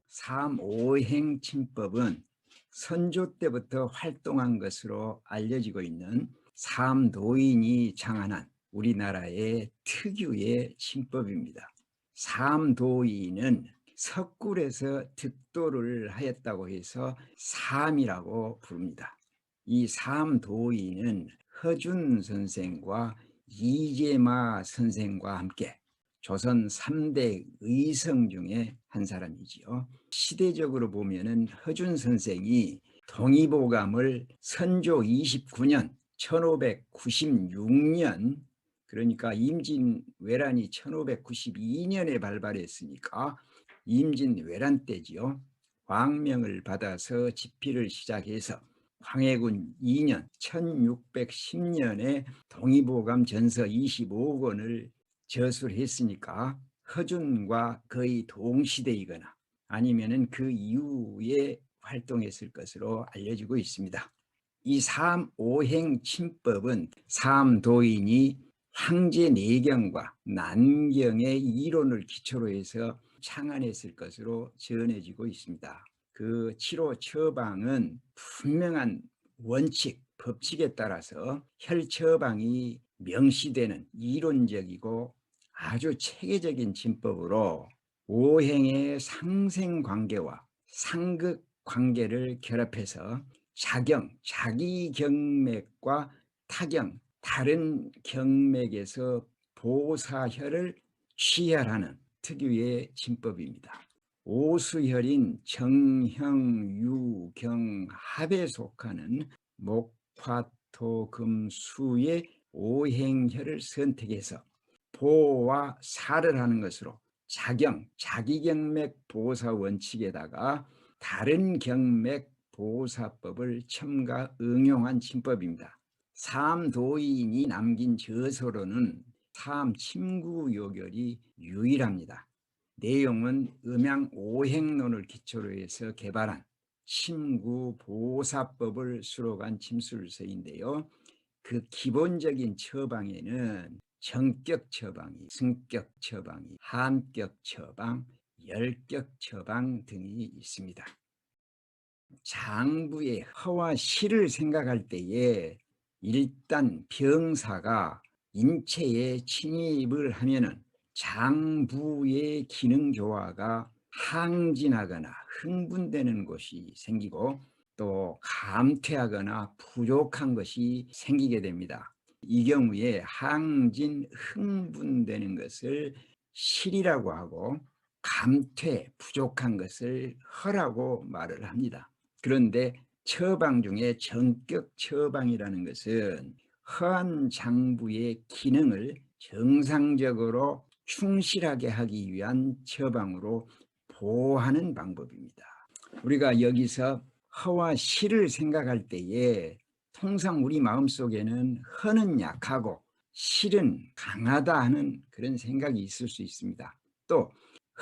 삼오행침법은 선조 때부터 활동한 것으로 알려지고 있는 삼도인이 창안한 우리나라의 특유의 침법입니다. 삼도인은 석굴에서 득도를 하였다고 해서 삼이라고 부릅니다. 이 삼도인은 허준 선생과 이재마 선생과 함께 조선 3대 의성 중에 한 사람이지요. 시대적으로 보면은 허준 선생이 동의보감을 선조 29년 1596년, 그러니까 임진왜란이 1592년에 발발했으니까 임진왜란 때지요. 광명을 받아서 집필을 시작해서 광해군 2년 1610년에 동의보감 전서 25권을 저술했으니까 허준과 거의 동시대이거나 아니면은 그 이후에 활동했을 것으로 알려지고 있습니다. 이 삼오행침법은 삼도인이 황제내경과 난경의 이론을 기초로 해서 창안했을 것으로 전해지고 있습니다. 그 치료 처방은 분명한 원칙, 법칙에 따라서 혈처방이 명시되는 이론적이고 아주 체계적인 진법으로 오행의 상생관계와 상극관계를 결합해서 자경, 자기 경맥과 타경, 다른 경맥에서 보사혈을 취혈하는 특유의 진법입니다. 오수혈인 정형, 유, 경, 합에 속하는 목화토, 금, 수의 오행혈을 선택해서 보와 사를 하는 것으로 자경, 자기경맥 보사 원칙에다가 다른 경맥 보사법을 첨가 응용한 침법입니다. 삼도인이 남긴 저서로는 삼침구요결이 유일합니다. 내용은 음양오행론을 기초로 해서 개발한 침구보사법을 수록한 침술서인데요. 그 기본적인 처방에는 정격 처방이, 승격 처방이, 한격 처방, 열격 처방 등이 있습니다. 장부의 허와 시를 생각할 때에 일단 병사가 인체에 침입을 하면은 장부의 기능 조화가 항진하거나 흥분되는 것이 생기고 또 감퇴하거나 부족한 것이 생기게 됩니다. 이 경우에 항진, 흥분되는 것을 실이라고 하고 감퇴, 부족한 것을 허라고 말을 합니다. 그런데 처방 중에 정격 처방이라는 것은 허한 장부의 기능을 정상적으로 충실하게 하기 위한 처방으로 보호하는 방법입니다. 우리가 여기서 허와 실을 생각할 때에 통상 우리 마음속에는 허는 약하고 실은 강하다 하는 그런 생각이 있을 수 있습니다. 또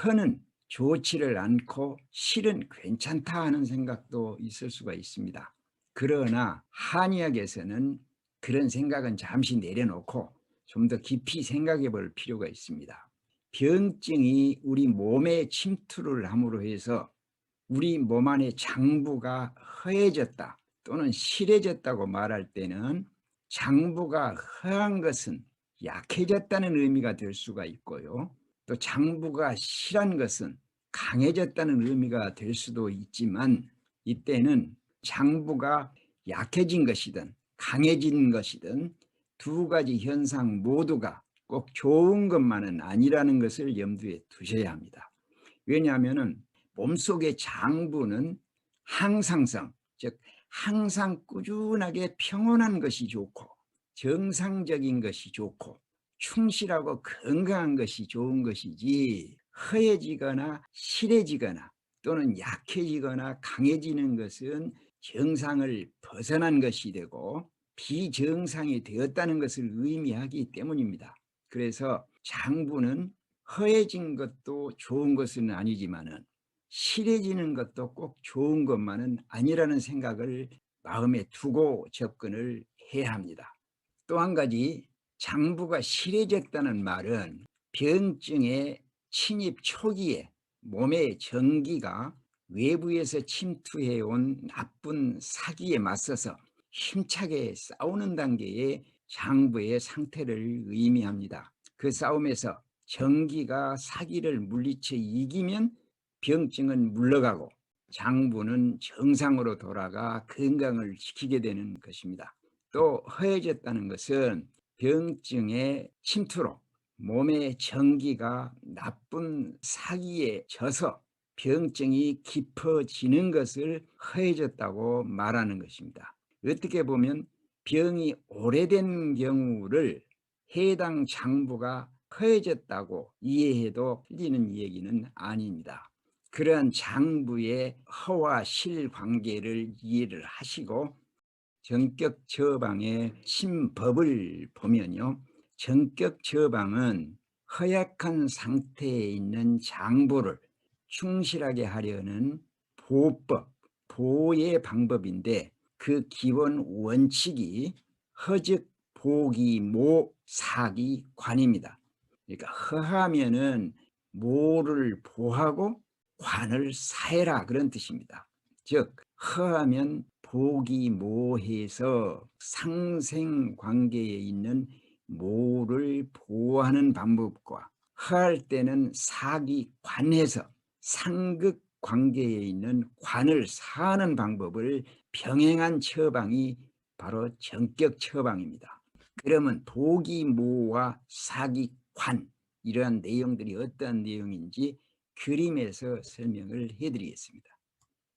허는 좋지를 않고 실은 괜찮다 하는 생각도 있을 수가 있습니다. 그러나 한의학에서는 그런 생각은 잠시 내려놓고 좀 더 깊이 생각해 볼 필요가 있습니다. 병증이 우리 몸에 침투를 함으로 해서 우리 몸 안의 장부가 허해졌다 또는 실해졌다고 말할 때는 장부가 허한 것은 약해졌다는 의미가 될 수가 있고요. 또 장부가 실한 것은 강해졌다는 의미가 될 수도 있지만 이때는 장부가 약해진 것이든 강해진 것이든 두 가지 현상 모두가 꼭 좋은 것만은 아니라는 것을 염두에 두셔야 합니다. 왜냐하면 몸속의 장부는 항상성, 즉 항상 꾸준하게 평온한 것이 좋고 정상적인 것이 좋고 충실하고 건강한 것이 좋은 것이지 허해지거나 실해지거나 또는 약해지거나 강해지는 것은 정상을 벗어난 것이 되고 비정상이 되었다는 것을 의미하기 때문입니다. 그래서 장부는 허해진 것도 좋은 것은 아니지만은 실해지는 것도 꼭 좋은 것만은 아니라는 생각을 마음에 두고 접근을 해야 합니다. 또 한 가지, 장부가 실해졌다는 말은 병증의 침입 초기에 몸의 전기가 외부에서 침투해온 나쁜 사기에 맞서서 힘차게 싸우는 단계의 장부의 상태를 의미합니다. 그 싸움에서 전기가 사기를 물리쳐 이기면 병증은 물러가고 장부는 정상으로 돌아가 건강을 지키게 되는 것입니다. 또 허해졌다는 것은 병증의 침투로 몸의 전기가 나쁜 사기에 져서 병증이 깊어지는 것을 허해졌다고 말하는 것입니다. 어떻게 보면 병이 오래된 경우를 해당 장부가 허해졌다고 이해해도 틀리는 얘기는 아닙니다. 그러한 장부의 허와 실 관계를 이해를 하시고 전격 처방의 신법을 보면요, 전격 처방은 허약한 상태에 있는 장부를 충실하게 하려는 보호법, 보호의 방법인데 그 기본 원칙이 허즉 보기 모 사기 관입니다. 그러니까 허하면은 모를 보하고 관을 사해라 그런 뜻입니다. 즉 허하면 보기 모해서 상생관계에 있는 모를 보호하는 방법과 허할 때는 사기관해서 상극관계에 있는 관을 사하는 방법을 병행한 처방이 바로 전격 처방입니다. 그러면 보기모와 사기관 이러한 내용들이 어떤 내용인지 그림에서 설명을 해드리겠습니다.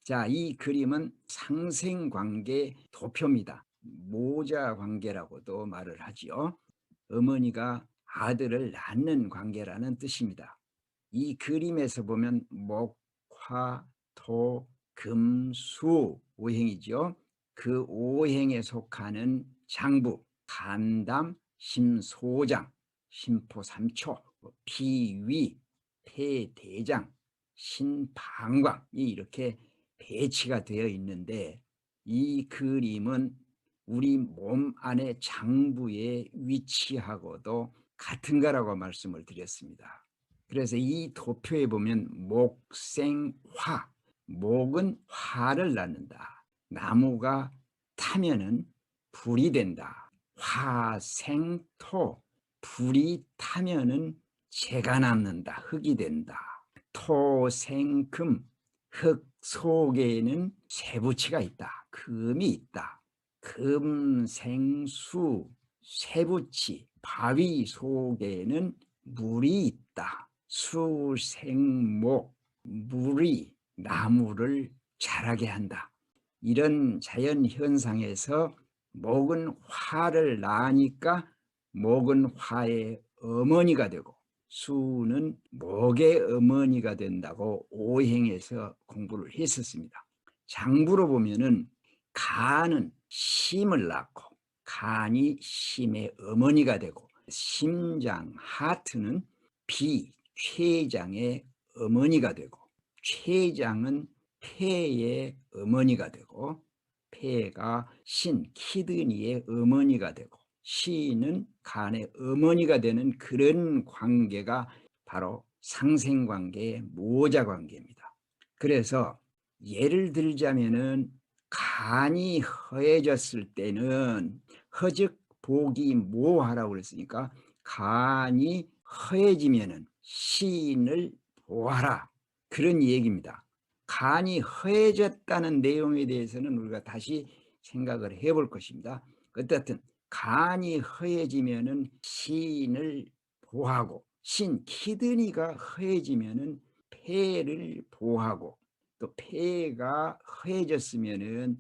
자, 이 그림은 상생관계 도표입니다. 모자관계라고도 말을 하지요. 어머니가 아들을 낳는 관계라는 뜻입니다. 이 그림에서 보면 목, 화, 토, 금, 수 오행이죠. 그 오행에 속하는 장부, 간담, 심소장, 심포삼초, 피위, 폐대장, 신방광이 이렇게 배치가 되어 있는데 이 그림은 우리 몸 안의 장부의 위치하고도 같은가라고 말씀을 드렸습니다. 그래서 이 도표에 보면 목생화, 목은 화를 낳는다. 나무가 타면은 불이 된다. 화생토, 불이 타면은 재가 남는다. 흙이 된다. 토생금, 흙 속에는 쇠붙이가 있다. 금이 있다. 금생수, 쇠붙이, 바위 속에는 물이 있다. 수생목, 물이 나무를 자라게 한다. 이런 자연 현상에서 목은 화를 낳으니까 목은 화의 어머니가 되고 수는 목의 어머니가 된다고 오행에서 공부를 했었습니다. 장부로 보면은 간은 심을 낳고 간이 심의 어머니가 되고 심장, 하트는 비, 췌장의 어머니가 되고 췌장은 폐의 어머니가 되고 폐가 신, 키드니의 어머니가 되고 시는 간의 어머니가 되는 그런 관계가 바로 상생관계의 모자관계입니다. 그래서 예를 들자면은 간이 허해졌을 때는 허즉 보기 모하라고 그랬으니까 간이 허해지면은 시인을 보아라 그런 얘기입니다. 간이 허해졌다는 내용에 대해서는 우리가 다시 생각을 해볼 것입니다. 어쨌든 간이 허해지면은 시인을 보하고 신 키드니가 허해지면은 폐를 보하고 또 폐가 허해졌으면은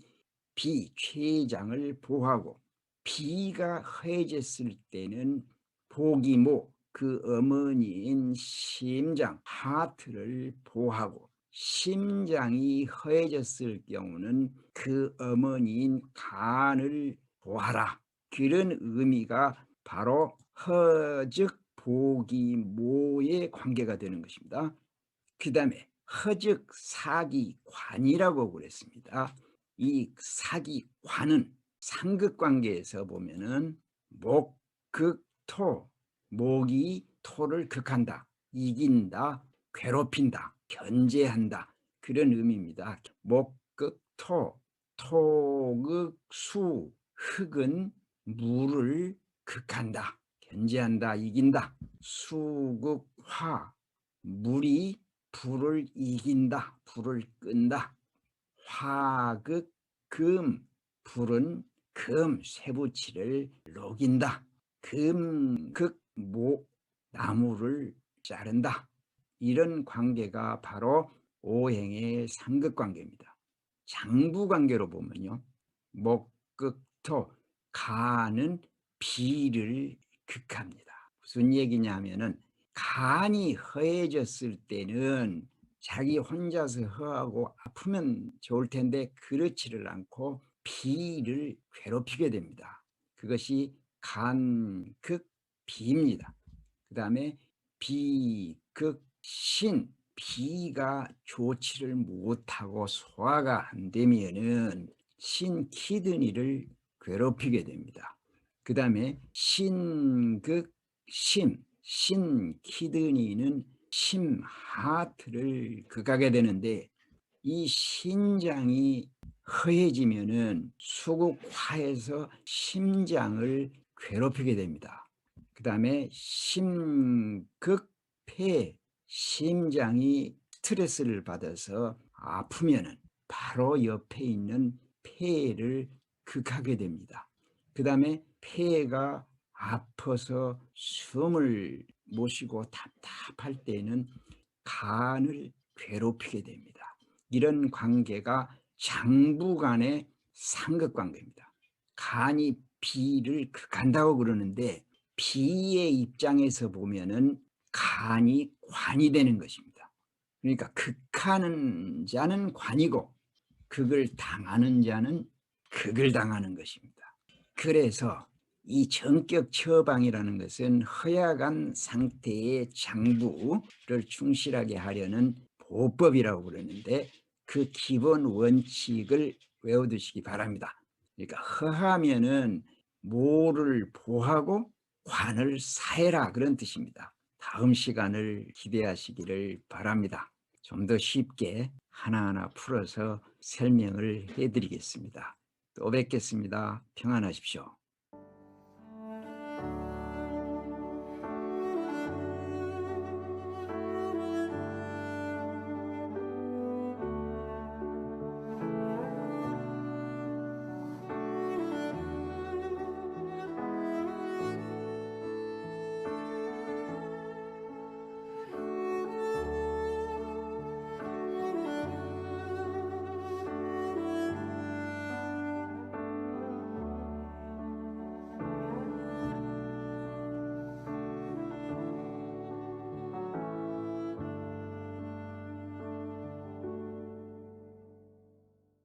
비 췌장을 보하고 비가 허해졌을 때는 보기모 그 어머니인 심장 하트를 보하고 심장이 허해졌을 경우는 그 어머니인 간을 보하라. 그런 의미가 바로 허즉 보기모의 관계가 되는 것입니다. 그 다음에 허즉 사기관이라고 그랬습니다. 이 사기관은 상극관계에서 보면은 목, 극, 토, 목이 토를 극한다, 이긴다, 괴롭힌다. 견제한다. 그런 의미입니다. 목극토, 토극수, 흙은 물을 극한다. 견제한다, 이긴다. 수극화, 물이 불을 이긴다. 불을 끈다. 화극금, 불은 금, 쇠붙이를 녹인다. 금극목, 나무를 자른다. 이런 관계가 바로 오행의 상극관계입니다. 장부관계로 보면요, 목극토, 간은 비를 극합니다. 무슨 얘기냐 하면은, 간이 허해졌을 때는 자기 혼자서 허하고 아프면 좋을 텐데 그렇지를 않고 비를 괴롭히게 됩니다. 그것이 간극비입니다. 그 다음에 비극신, 비가 좋지를 못하고 소화가 안 되면은 신키드니를 괴롭히게 됩니다. 그 다음에 신극심, 신키드니는 심하트를 극하게 되는데, 이 신장이 허해지면은 수국화해서 심장을 괴롭히게 됩니다. 그 다음에 심극폐, 심장이 스트레스를 받아서 아프면은 바로 옆에 있는 폐를 극하게 됩니다. 그 다음에 폐가 아파서 숨을 못 쉬고 답답할 때는 간을 괴롭히게 됩니다. 이런 관계가 장부 간의 상극관계입니다. 간이 비를 극한다고 그러는데, 비의 입장에서 보면은 간이 관이 되는 것입니다. 그러니까 극하는 자는 관이고 극을 당하는 자는 극을 당하는 것입니다. 그래서 이 전격 처방이라는 것은 허약한 상태의 장부를 충실하게 하려는 보법이라고 그러는데, 그 기본 원칙을 외워두시기 바랍니다. 그러니까 허하면은 모를 보하고 관을 사해라, 그런 뜻입니다. 다음 시간을 기대하시기를 바랍니다. 좀 더 쉽게 하나하나 풀어서 설명을 해드리겠습니다. 또 뵙겠습니다. 평안하십시오.